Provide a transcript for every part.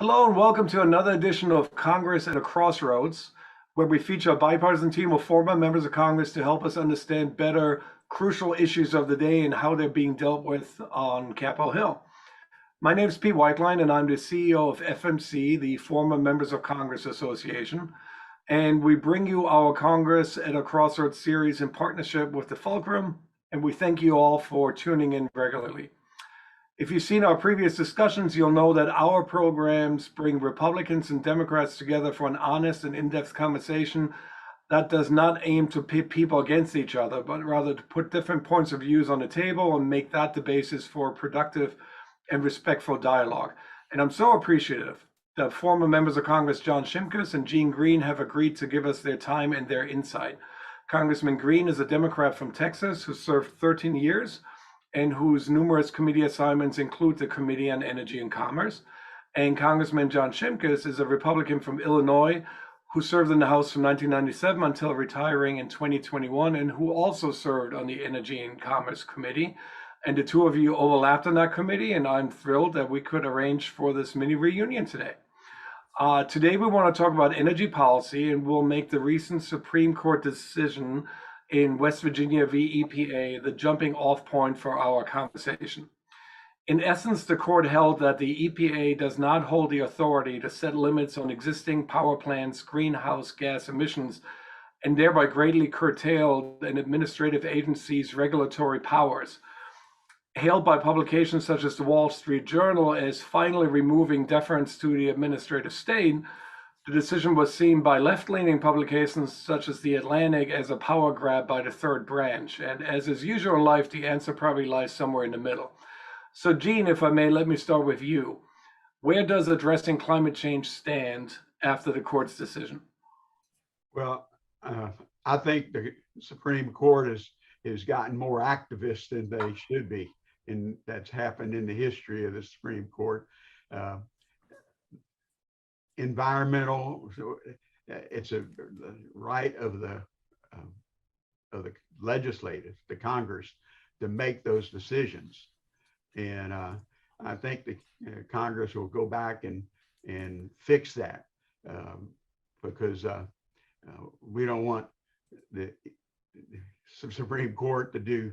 Hello and welcome to another edition of Congress at a Crossroads, where we feature a bipartisan team of former members of Congress to help us understand better crucial issues of the day and how they're being dealt with on Capitol Hill. My name is Pete Weichlein and I'm the CEO of FMC, the Former Members of Congress Association. And we bring you our Congress at a Crossroads series in partnership with the Fulcrum, and we thank you all for tuning in regularly. If you've seen our previous discussions, you'll know that our programs bring Republicans and Democrats together for an honest and in-depth conversation that does not aim to pit people against each other, but rather to put different points of views on the table and make that the basis for productive and respectful dialogue. And I'm so appreciative that former members of Congress John Shimkus and Gene Green have agreed to give us their time and their insight. Congressman Green is a Democrat from Texas who served 13 years and whose numerous committee assignments include the Committee on Energy and Commerce. And Congressman John Shimkus is a Republican from Illinois who served in the House from 1997 until retiring in 2021, and who also served on the Energy and Commerce Committee. And the two of you overlapped on that committee, and I'm thrilled that we could arrange for this mini reunion today. Today we want to talk about energy policy, and we'll make the recent Supreme Court decision in West Virginia v. EPA the jumping off point for our conversation. In essence, the court held that the EPA does not hold the authority to set limits on existing power plants' greenhouse gas emissions, and thereby greatly curtailed an administrative agency's regulatory powers. Hailed by publications such as the Wall Street Journal as finally removing deference to the administrative state, the decision was seen by left-leaning publications such as The Atlantic as a power grab by the third branch. And as is usual in life, the answer probably lies somewhere in the middle. So Gene, if I may, let me start with you. Where does addressing climate change stand after the court's decision? Well, I think the Supreme Court has gotten more activist than they should be. And that's happened in the history of the Supreme Court. Environmental, it's a right of the legislative, the Congress, to make those decisions. And I think the Congress will go back and fix that because we don't want the Supreme Court to do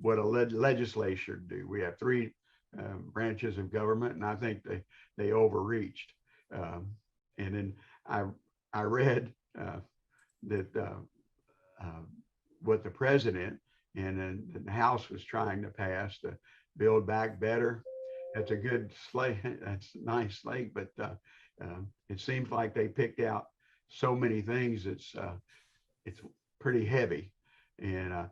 what a legislature do. We have three branches of government, and I think they overreached. And then I read that what the president and then the House was trying to pass to build back better. That's a good slate. That's a nice slate, but it seems like they picked out so many things. It's pretty heavy, and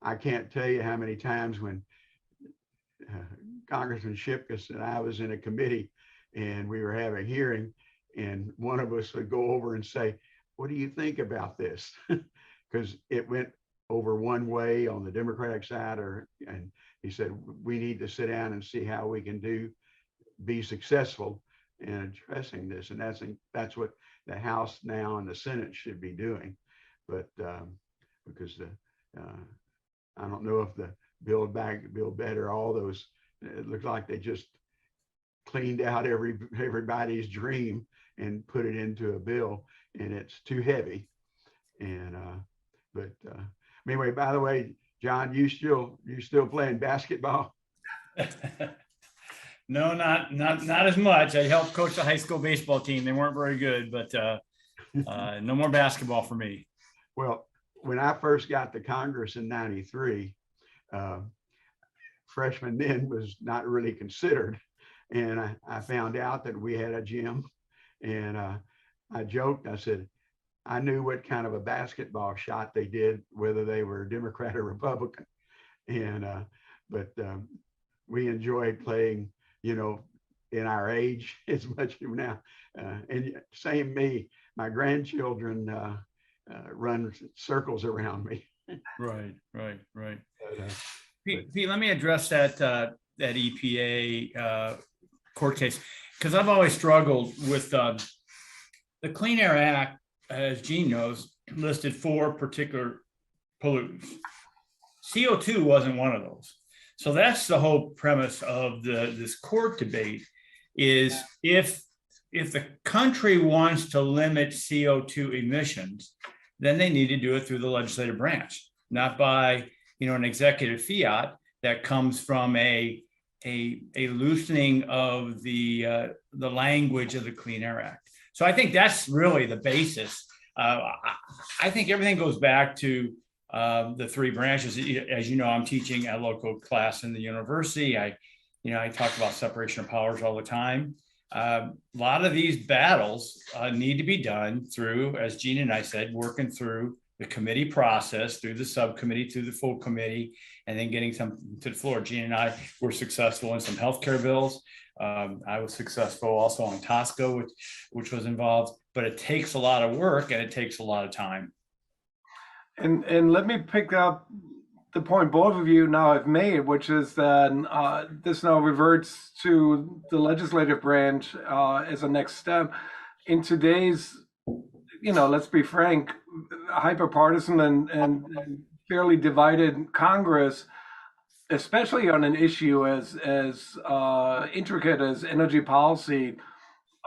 I can't tell you how many times when Congressman Shimkus and I was in a committee and we were having a hearing, and one of us would go over and say, "What do you think about this?" Because it went over one way on the Democratic side, and he said, "We need to sit down and see how we can be successful in addressing this." And that's what the House now and the Senate should be doing. But because I don't know if the build back, build better, all those, it looks like they just cleaned out everybody's dream and put it into a bill, and it's too heavy. And but anyway, by the way, John, you still playing basketball? No, not as much. I helped coach the high school baseball team. They weren't very good, but no more basketball for me. Well, when I first got to Congress in '93, freshman then was not really considered. And I found out that we had a gym, and I joked, I said, I knew what kind of a basketball shot they did, whether they were Democrat or Republican. And, but we enjoyed playing, in our age as much now. And same me, my grandchildren run circles around me. Right. Pete, let me address that EPA court case, because I've always struggled with the Clean Air Act, as Gene knows, listed 4 particular pollutants. CO2 wasn't one of those. So that's the whole premise of this court debate, is if the country wants to limit CO2 emissions, then they need to do it through the legislative branch, not by an executive fiat that comes from a loosening of the language of the Clean Air Act. So I think that's really the basis. I think everything goes back to the three branches. As you know, I'm teaching a local class in the university. I talk about separation of powers all the time. A lot of these battles need to be done through, as Gene and I said, working through the committee process, through the subcommittee, through the full committee, and then getting some to the floor. Gene and I were successful in some healthcare bills. I was successful also on Tosca, which was involved, but it takes a lot of work and it takes a lot of time. And let me pick up the point both of you now have made, which is that this now reverts to the legislative branch as a next step. In today's, let's be frank, hyper-partisan and fairly divided Congress, especially on an issue as intricate as energy policy,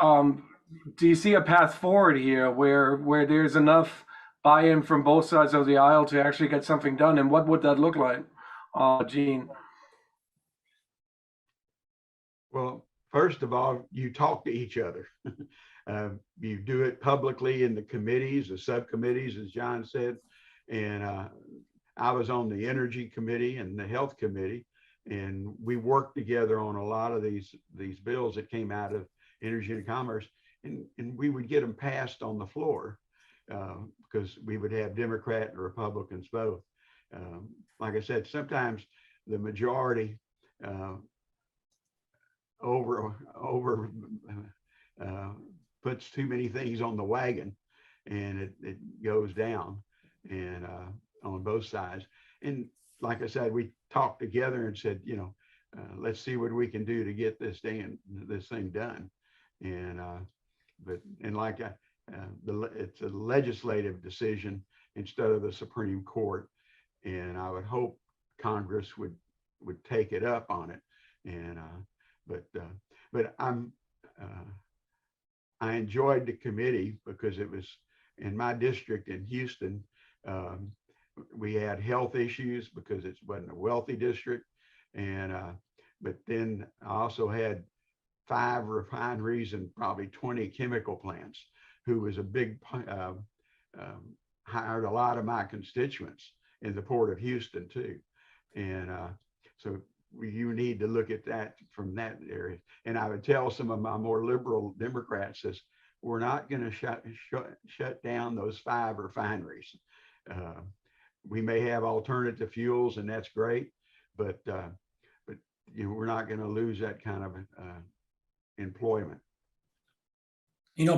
do you see a path forward here where there's enough buy-in from both sides of the aisle to actually get something done? And what would that look like, Gene? Well, first of all, you talk to each other. You do it publicly in the committees, the subcommittees, as John said. And I was on the Energy Committee and the Health Committee, and we worked together on a lot of these bills that came out of Energy and Commerce, and we would get them passed on the floor because we would have Democrat and Republicans both. Like I said, sometimes the majority puts too many things on the wagon, and it goes down, and on both sides. And like I said, we talked together and said, let's see what we can do to get this thing done. And it's a legislative decision instead of the Supreme Court, and I would hope Congress would take it up on it. And but I enjoyed the committee because it was in my district in Houston. We had health issues because it wasn't a wealthy district, and but then I also had 5 refineries and probably 20 chemical plants, who was a big hired a lot of my constituents in the Port of Houston too. And so you need to look at that from that area. And I would tell some of my more liberal Democrats is, we're not going to shut down those 5 refineries. We may have alternative fuels, and that's great, but we're not going to lose that kind of employment.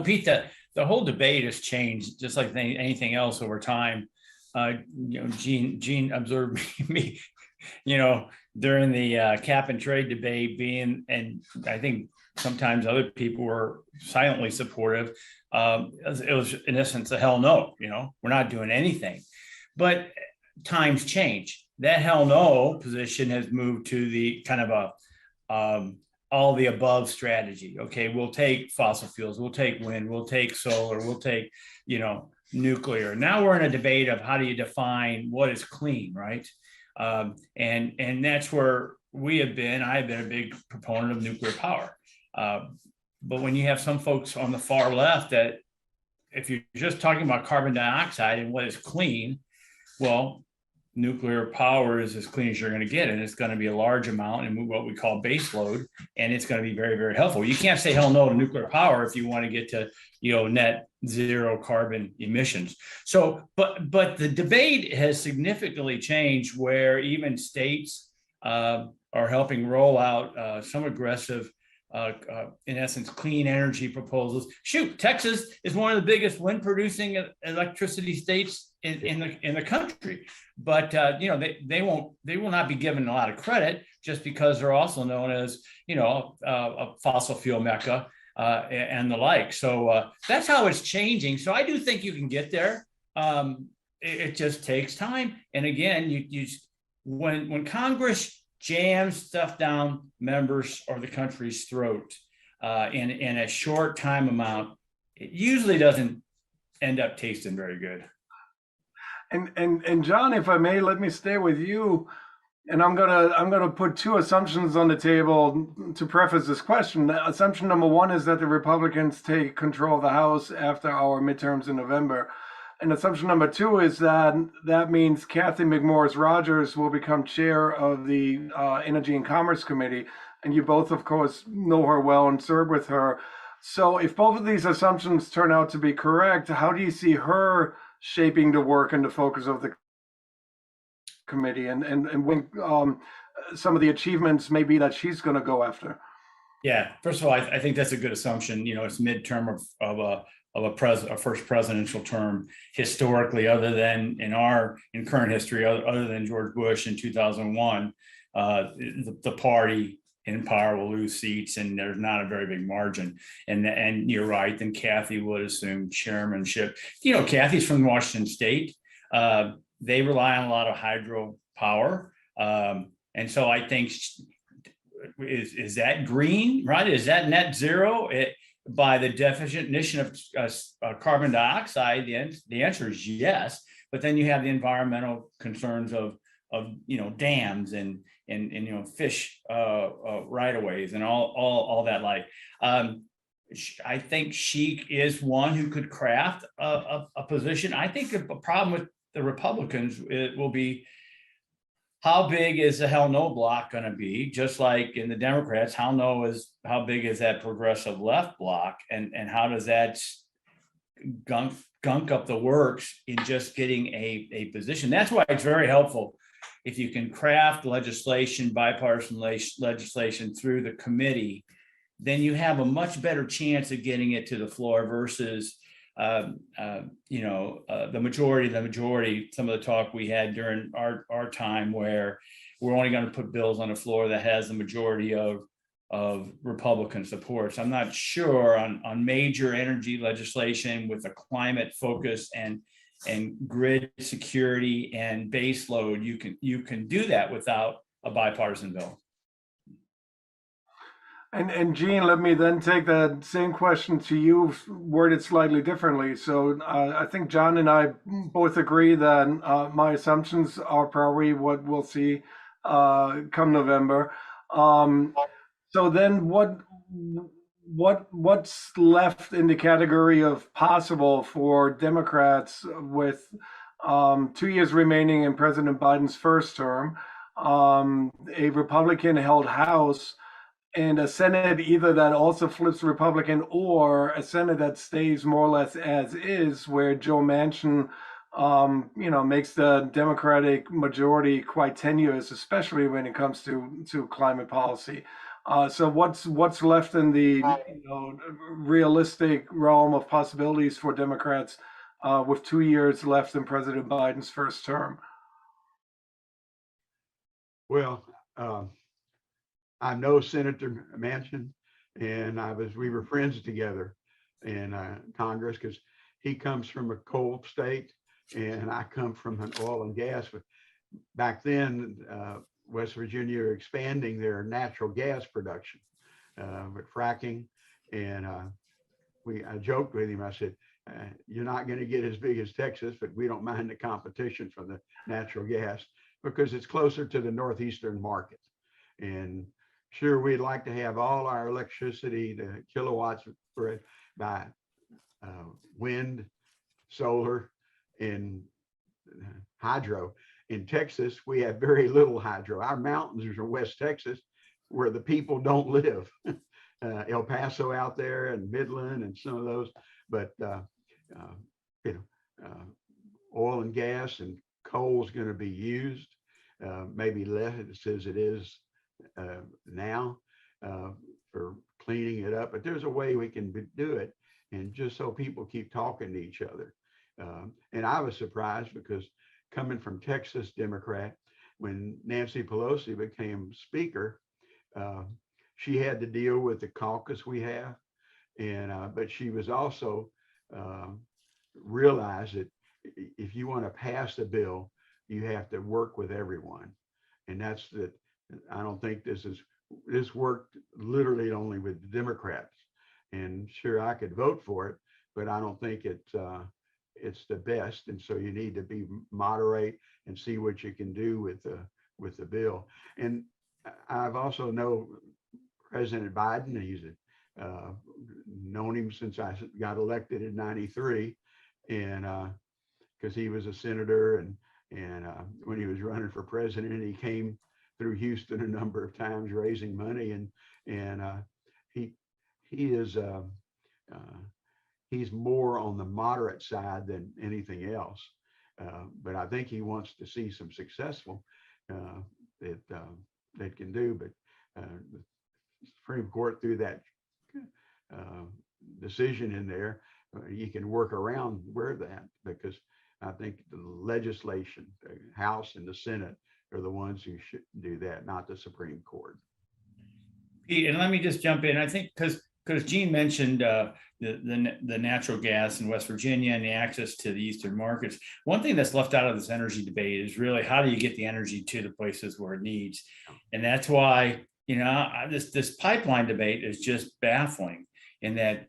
Pete, the whole debate has changed, just like anything else over time. Gene observed me, during the cap and trade debate and I think sometimes other people were silently supportive. It was in essence a hell no, we're not doing anything. But times change. That hell no position has moved to the kind of a all the above strategy. Okay, we'll take fossil fuels, we'll take wind, we'll take solar, we'll take, nuclear. Now we're in a debate of how do you define what is clean, right? And that's where I've been a big proponent of nuclear power. But when you have some folks on the far left that if you're just talking about carbon dioxide and what is clean, well, nuclear power is as clean as you're going to get, and it's going to be a large amount and what we call base load, and it's going to be very, very helpful. You can't say hell no to nuclear power if you want to get to net zero carbon emissions. So, but the debate has significantly changed, where even states are helping roll out some aggressive, in essence, clean energy proposals. Shoot, Texas is one of the biggest wind producing electricity states in the country, but they will not be given a lot of credit just because they're also known as a fossil fuel mecca and the like. So that's how it's changing. So I do think you can get there. It just takes time. And again, when Congress jams stuff down members or the country's throat, in a short time amount, it usually doesn't end up tasting very good. And John, if I may, let me stay with you. And I'm gonna put two assumptions on the table to preface this question. Assumption number one is that the Republicans take control of the House after our midterms in November. And assumption number two is that that means Kathy McMorris Rogers will become chair of the Energy and Commerce Committee. And you both, of course, know her well and served with her. So if both of these assumptions turn out to be correct, how do you see her shaping the work and the focus of the committee, and when some of the achievements maybe that she's going to go after? Yeah, first of all, I think that's a good assumption. It's midterm of a first presidential term historically, other than in current history, other than George Bush in 2001, the party in power will lose seats, and there's not a very big margin. And you're right. Then Kathy would assume chairmanship. Kathy's from Washington State. They rely on a lot of hydropower, and so I think is that green, right? Is that net zero? By the definition of carbon dioxide, the answer is yes. But then you have the environmental concerns of dams and fish right-of-ways and all that. I think she is one who could craft a position. I think a problem with the Republicans, it will be, how big is the hell no block going to be? Just like in the Democrats, how big is that progressive left block, and how does that gunk up the works in just getting a position? That's why it's very helpful if you can craft legislation, bipartisan legislation through the committee. Then you have a much better chance of getting it to the floor versus the majority, some of the talk we had during our time, where we're only going to put bills on the floor that has the majority of Republican support. So I'm not sure on major energy legislation with a climate focus and grid security and base load, you can do that without a bipartisan bill. And Gene, let me then take that same question to you, worded slightly differently. So I think John and I both agree that my assumptions are probably what we'll see come November. So then what's left in the category of possible for Democrats with 2 years remaining in President Biden's first term, a Republican-held House, and a Senate either that also flips Republican, or a Senate that stays more or less as is, where Joe Manchin, makes the Democratic majority quite tenuous, especially when it comes to climate policy. So what's left in the realistic realm of possibilities for Democrats with 2 years left in President Biden's first term? Well, I know Senator Manchin, and we were friends together in Congress, because he comes from a coal state and I come from an oil and gas. But back then, West Virginia were expanding their natural gas production with fracking, and I joked with him. I said, "You're not going to get as big as Texas, but we don't mind the competition from the natural gas because it's closer to the northeastern market." And sure, we'd like to have all our electricity, the kilowatts by wind, solar, and hydro. In Texas, we have very little hydro. Our mountains are in West Texas, where the people don't live. El Paso out there, and Midland, and some of those. But oil and gas and coal is going to be used, maybe less as it is now for cleaning it up, but there's a way we can do it, and just so people keep talking to each other. And I was surprised, because coming from Texas Democrat, when Nancy Pelosi became Speaker, she had to deal with the caucus we have, and but she was also realized that if you want to pass a bill, you have to work with everyone, and that's that. I don't think this is this worked literally only with the Democrats. And sure, I could vote for it, but I don't think it's the best. And so you need to be moderate and see what you can do with the bill. And I've also know President Biden. He's known him since I got elected in '93, and because he was a senator, and when he was running for president, he came through Houston a number of times raising money, and he is he's more on the moderate side than anything else. But I think he wants to see some successful that can do. But the Supreme Court, through that decision in there, you can work around where that, because I think the legislation, the House and the Senate, are the ones who should do that, not the Supreme Court. Pete, and let me just jump in. I think because Gene mentioned the natural gas in West Virginia and the access to the eastern markets. One thing that's left out of this energy debate is really how do you get the energy to the places where it needs, and that's why this pipeline debate is just baffling in that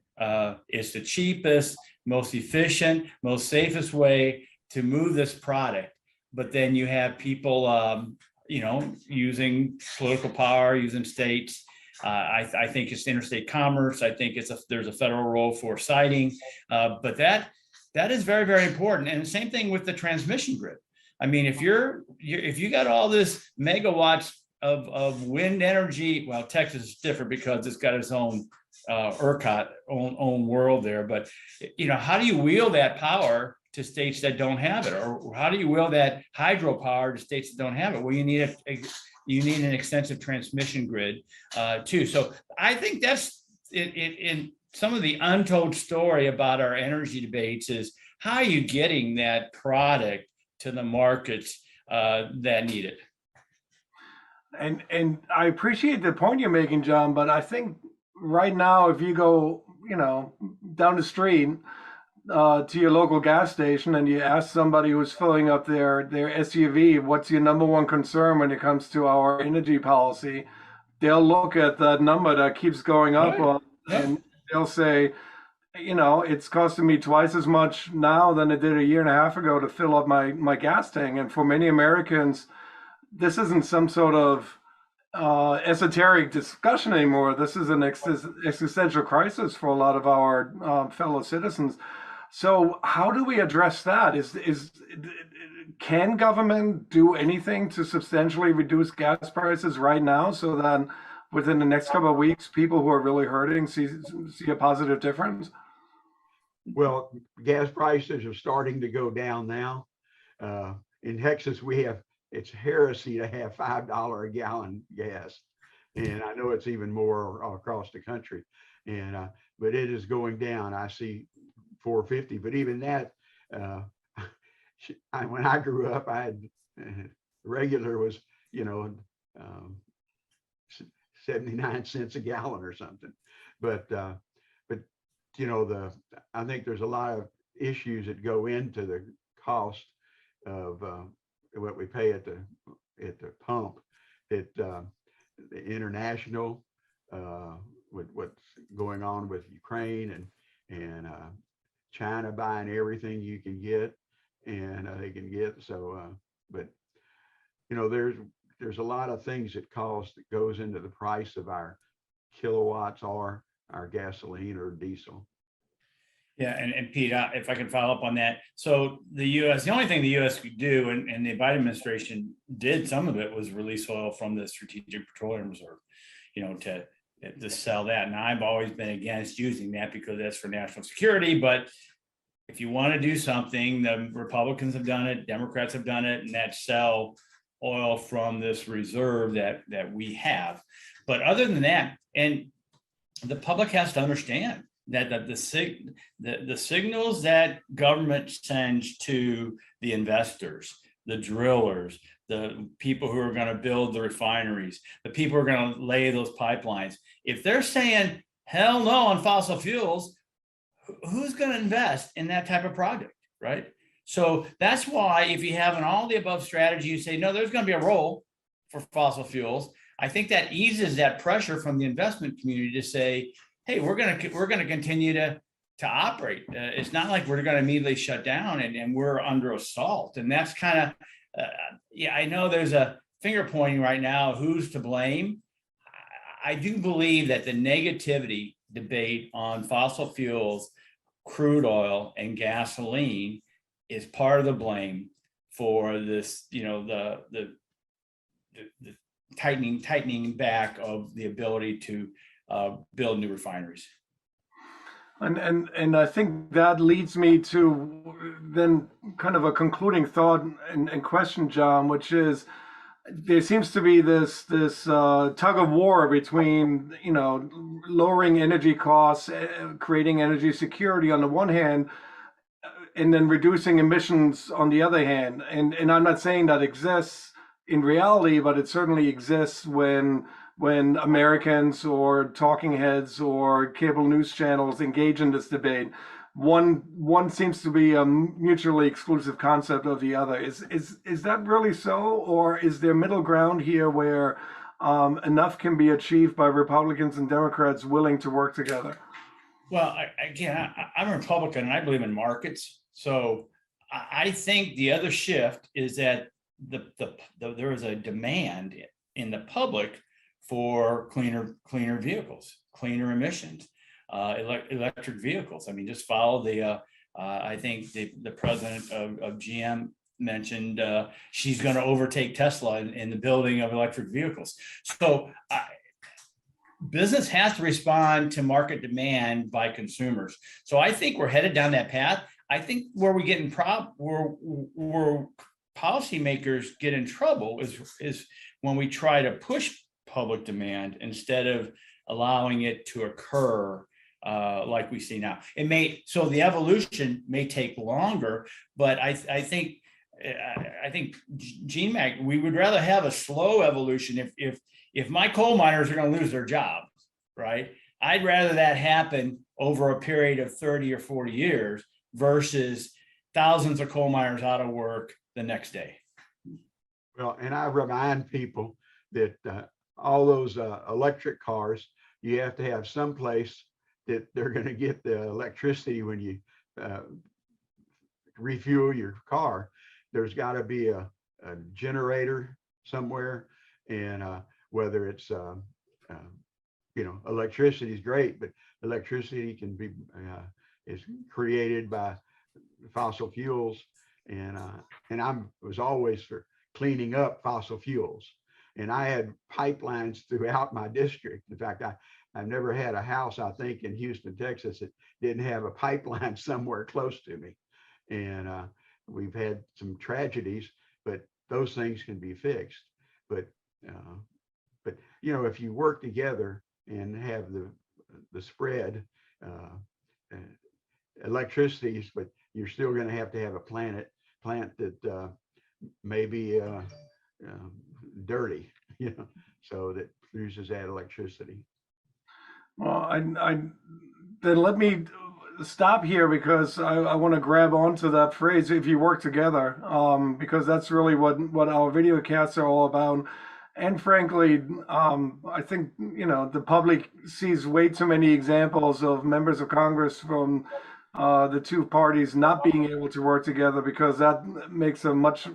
it's the cheapest, most efficient, most safest way to move this product. But then you have people, using political power, using states. I think it's interstate commerce. I think there's a federal role for siting, but that is very, very important. And the same thing with the transmission grid. I mean, if you got all this megawatts of wind energy, well, Texas is different because it's got its own ERCOT own world there. But how do you wheel that power to states that don't have it, or how do you wheel that hydropower to states that don't have it? Well, you need an extensive transmission grid too. So I think that's in some of the untold story about our energy debates is how are you getting that product to the markets that need it? And I appreciate the point you're making, John, but I think right now, if you go, down the street to your local gas station and you ask somebody who's filling up their SUV, what's your number one concern when it comes to our energy policy, they'll look at that number that keeps going up, Right. and they'll say, it's costing me twice as much now than it did a year and a half ago to fill up my gas tank. And for many Americans, this isn't some sort of esoteric discussion anymore. This is an existential crisis for a lot of our fellow citizens. So how do we address that? Can government do anything to substantially reduce gas prices right now so that within the next couple of weeks, people who are really hurting see a positive difference? Well, gas prices are starting to go down now. In Texas, it's heresy to have $5 a gallon gas. And I know it's even more across the country. But it is going down. I see $4.50, but even that, when I grew up, I had regular was, 79 cents a gallon or something. But I think there's a lot of issues that go into the cost of what we pay at the pump. That the international, with what's going on with Ukraine and China buying everything you can get and they can get. So, but there's a lot of things that goes into the price of our kilowatts or our gasoline or diesel. Yeah, and Pete, if I can follow up on that. So the only thing the U.S. could do, and the Biden administration did some of it, was release oil from the Strategic Petroleum Reserve, to sell that. Now, I've always been against using that because that's for national security. But if you want to do something, the Republicans have done it, Democrats have done it, and that's sell oil from this reserve that we have. But other than that, and the public has to understand that the signals that government sends to the investors, the drillers, the people who are going to build the refineries, the people who are going to lay those pipelines, if they're saying hell no on fossil fuels, who's going to invest in that type of project, right? So that's why if you have an all the above strategy, you say, no, there's going to be a role for fossil fuels. I think that eases that pressure from the investment community to say, hey, we're going to continue to operate. It's not like we're going to immediately shut down and we're under assault. And that's kind of, yeah, I know there's a finger pointing right now, who's to blame. I do believe that the negativity debate on fossil fuels, crude oil, and gasoline is part of the blame for this, you know, the tightening back of the ability to build new refineries. And I think that leads me to then kind of a concluding thought and question, John, which is there seems to be this tug of war between, you know, lowering energy costs, creating energy security on the one hand, and then reducing emissions on the other hand. And I'm not saying that exists in reality, but it certainly exists when Americans or talking heads or cable news channels engage in this debate. One seems to be a mutually exclusive concept of the other. Is that really so, or is there middle ground here where enough can be achieved by Republicans and Democrats willing to work together? Well, I'm a Republican and I believe in markets. So I think the other shift is that there is a demand in the public for cleaner vehicles, cleaner emissions, electric vehicles. I mean, just follow the, I think the president of GM mentioned she's going to overtake Tesla in the building of electric vehicles. So business has to respond to market demand by consumers. So I think we're headed down that path. I think where we get in where policymakers get in trouble is when we try to push public demand instead of allowing it to occur like we see now. So the evolution may take longer, but I think GMAC, we would rather have a slow evolution. If my coal miners are going to lose their jobs, right? I'd rather that happen over a period of 30 or 40 years versus thousands of coal miners out of work the next day. Well, and I remind people that all those electric cars, you have to have some place that they're going to get the electricity when you refuel your car. There's got to be a generator somewhere, and whether it's you know, electricity is great, but electricity can be is created by fossil fuels, and I was always for cleaning up fossil fuels. And I had pipelines throughout my district. In fact, I've never had a house, I think, in Houston, Texas, that didn't have a pipeline somewhere close to me. And we've had some tragedies, but those things can be fixed. But you know, if you work together and have the spread, electricity, but you're still going to have a plant that may be dirty, you know, so that produces that electricity. Well, then let me stop here because I want to grab onto that phrase, if you work together, because that's really what our video casts are all about. And frankly, I think, you know, the public sees way too many examples of members of Congress from the two parties not being able to work together, because that makes a much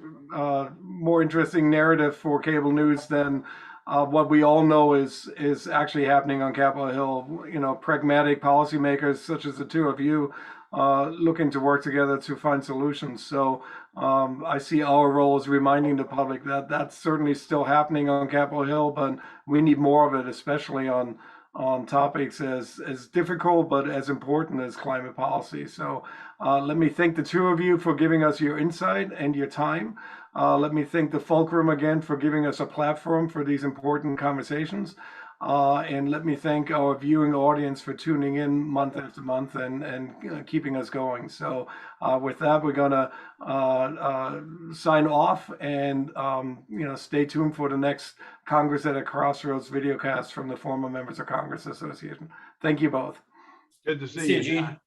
more interesting narrative for cable news than what we all know is actually happening on Capitol Hill. You know, pragmatic policymakers such as the two of you looking to work together to find solutions. So I see our role as reminding the public that that's certainly still happening on Capitol Hill, but we need more of it, especially on topics as difficult but as important as climate policy. So let me thank the two of you for giving us your insight and your time. Let me thank the Fulcrum again for giving us a platform for these important conversations. And let me thank our viewing audience for tuning in month after month and keeping us going. So with that, we're gonna sign off and you know, stay tuned for the next Congress at a Crossroads videocast from the former Members of Congress Association. Thank you both. Good to see See you, you, Gene. John.